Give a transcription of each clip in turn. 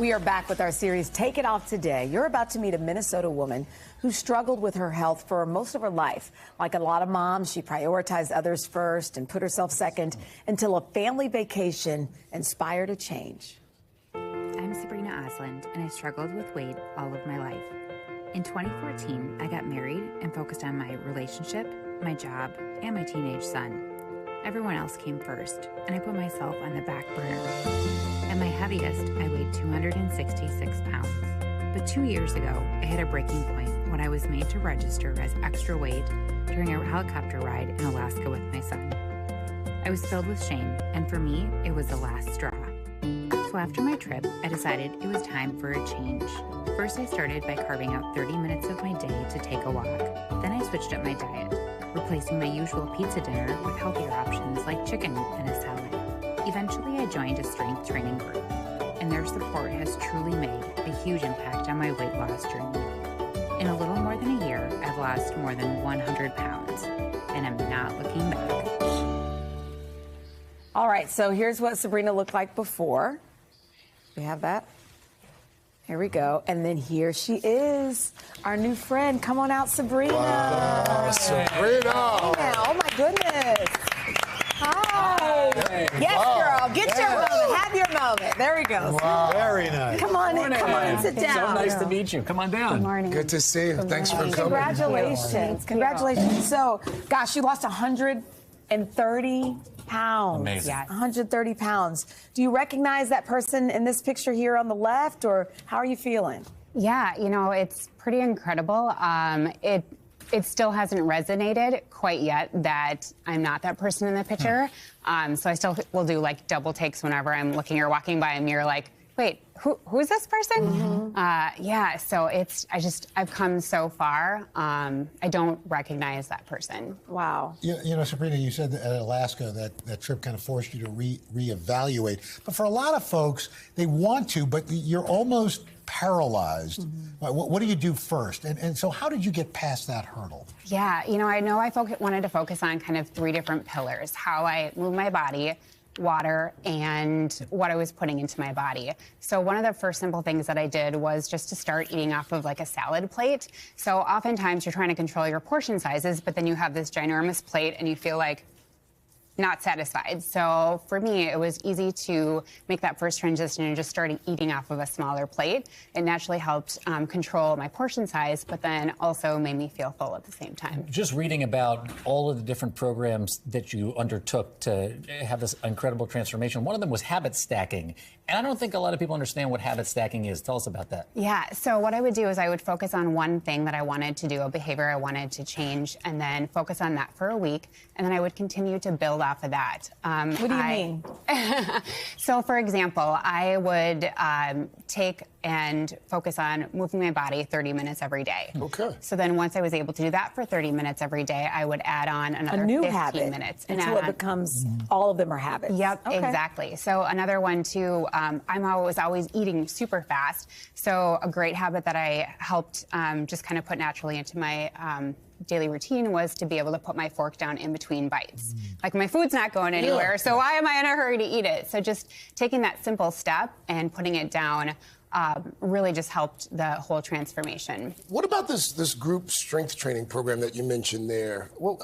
We are back with our series, Take It Off Today. You're about to meet a Minnesota woman who struggled with her health for most of her life. Like a lot of moms, she prioritized others first and put herself second until a family vacation inspired a change. I'm Sabrina Osland, and I struggled with weight all of my life. In 2014, I got married and focused on my relationship, my job, and my teenage son. Everyone else came first, and I put myself on the back burner. At my heaviest, I weighed 266 pounds. But 2 years ago, I hit a breaking point when I was made to register as extra weight during a helicopter ride in Alaska with my son. I was filled with shame, and for me, it was the last straw. So after my trip, I decided it was time for a change. First, I started by carving out 30 minutes of my day to take a walk. Then I switched up my diet, replacing my usual pizza dinner with healthier options like chicken and a salad. Eventually, I joined a strength training group, and their support has truly made a huge impact on my weight loss journey. In a little more than a year, I've lost more than 100 pounds, and I'm not looking back. All right, so here's what Sabrina looked like before. We have that. Here we go. And then here she is, our new friend. Come on out, Sabrina. Wow, Sabrina. Hey now. Oh, my goodness. Hi. Hey. Yes, Wow. girl. Get your moment. Have your moment. There we go. Wow. Very nice. Come on in. Come on and sit down. So nice to meet you. Come on down. Good morning. Good to see you. Thanks for coming. Congratulations. Congratulations. So, gosh, you lost 130 pounds. Amazing. Yes. 130 pounds. Do you recognize that person in this picture here on the left, or how are you feeling? Yeah, you know, it's pretty incredible. It still hasn't resonated quite yet that I'm not that person in the picture. So I still will do like double takes whenever I'm looking or walking by a mirror, like, wait, who's this person? Mm-hmm. Yeah, so I've come so far. I don't recognize that person. Wow. You know, Sabrina, you said that at Alaska that trip kind of forced you to reevaluate. But for a lot of folks, they want to, but you're almost paralyzed. Mm-hmm. What do you do first? And so how did you get past that hurdle? Yeah, you know I wanted to focus on kind of 3 different pillars: how I move my body, water, and what I was putting into my body. So one of the first simple things that I did was just to start eating off of like a salad plate. So oftentimes you're trying to control your portion sizes, but then you have this ginormous plate and you feel like not satisfied. So for me, it was easy to make that first transition and just starting eating off of a smaller plate. It naturally helped control my portion size, but then also made me feel full at the same time. Just reading about all of the different programs that you undertook to have this incredible transformation, one of them was habit stacking. And I don't think a lot of people understand what habit stacking is. Tell us about that. Yeah, so what I would do is I would focus on one thing that I wanted to do, a behavior I wanted to change, and then focus on that for a week, and then I would continue to build off of that. What do you mean? So, for example, I would take and focus on moving my body 30 minutes every day. Okay. So then once I was able to do that for 30 minutes every day, I would add on another A new 15 habit minutes. until it becomes all of them are habits. Yep, Okay. exactly. So another one too, was always eating super fast. So a great habit that I helped just kind of put naturally into my daily routine was to be able to put my fork down in between bites. Like my food's not going anywhere, so why am I in a hurry to eat it? So just taking that simple step and putting it down really just helped the whole transformation. What about this group strength training program that you mentioned there? Well,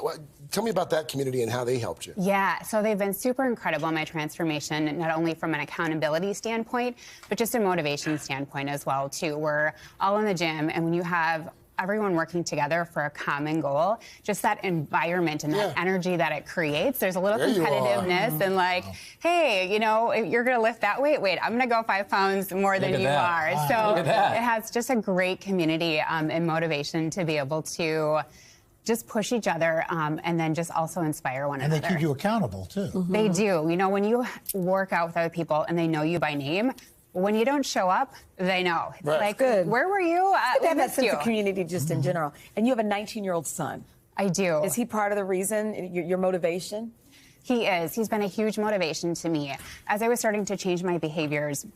tell me about that community and how they helped you. Yeah, so they've been super incredible in my transformation, not only from an accountability standpoint, but just a motivation standpoint as well, too. We're all in the gym, and when you have everyone working together for a common goal, just that environment and that energy that it creates. There's a little competitiveness and like, hey, you know, you're going to lift that weight. Wait, I'm going to go 5 pounds more than you are. So it has just a great community and motivation to be able to just push each other and then just also inspire one another. And they keep you accountable, too. They do. You know, when you work out with other people and they know you by name, when you don't show up, they know. It's like, good. Where were you? They have that sense of community just in general. And you have a 19-year-old son. I do. Is he part of the reason, your motivation? He is. He's been a huge motivation to me. As I was starting to change my behaviors,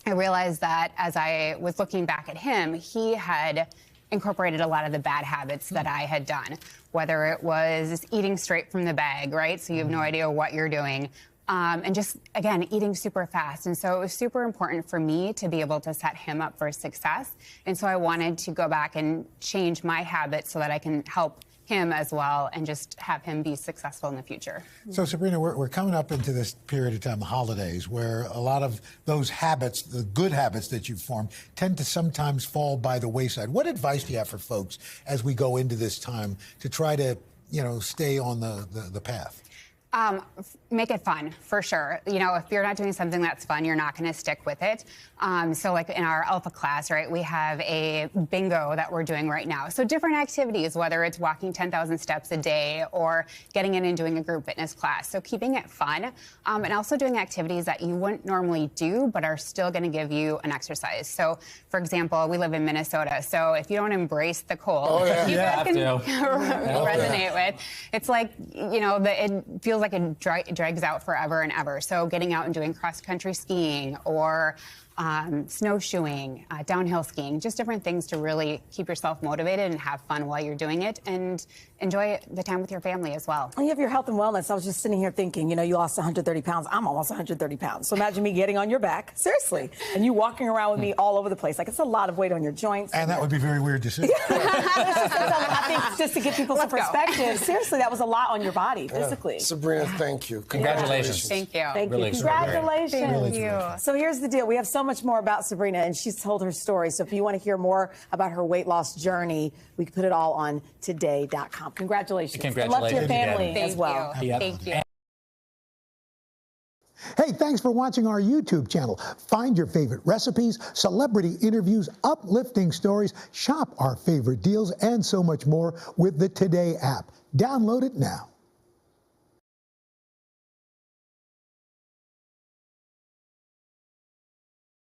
I realized that as I was looking back at him, he had incorporated a lot of the bad habits that I had done, whether it was eating straight from the bag, right? So you have no idea what you're doing. and just, again, eating super fast. And so it was super important for me to be able to set him up for success. And so I wanted to go back and change my habits so that I can help him as well and just have him be successful in the future. So, Sabrina, we're coming up into this period of time, the holidays, where a lot of those habits, the good habits that you've formed, tend to sometimes fall by the wayside. What advice do you have for folks as we go into this time to try to, stay on the path? Make it fun, for sure. If you're not doing something that's fun, you're not going to stick with it. So like in our Alpha class, right, we have a bingo that we're doing right now. So different activities, whether it's walking 10,000 steps a day or getting in and doing a group fitness class. So keeping it fun, and also doing activities that you wouldn't normally do, but are still going to give you an exercise. So, for example, we live in Minnesota. So if you don't embrace the cold, you guys can resonate with. It's like, it feels like it drags out forever and ever. So getting out and doing cross-country skiing or snowshoeing, downhill skiing, just different things to really keep yourself motivated and have fun while you're doing it and enjoy the time with your family as well. You have your health and wellness. I was just sitting here thinking, you lost 130 pounds. I'm almost 130 pounds. So imagine me getting on your back, seriously, and you walking around with me all over the place. Like, it's a lot of weight on your joints. And that would be very weird to see. I think just to give people some perspective, seriously, that was a lot on your body physically. Sabrina, thank you. Congratulations. Thank you. Thank Really you. Congratulations. Thank you. So here's the deal. We have so much more about Sabrina, and she's told her story. So if you want to hear more about her weight loss journey, we can put it all on today.com. Congratulations. Congratulations. Good luck to your family Thank as well. you. Yep. Thank you. Hey, thanks for watching our YouTube channel. Find your favorite recipes, celebrity interviews, uplifting stories, shop our favorite deals, and so much more with the Today app. Download it now.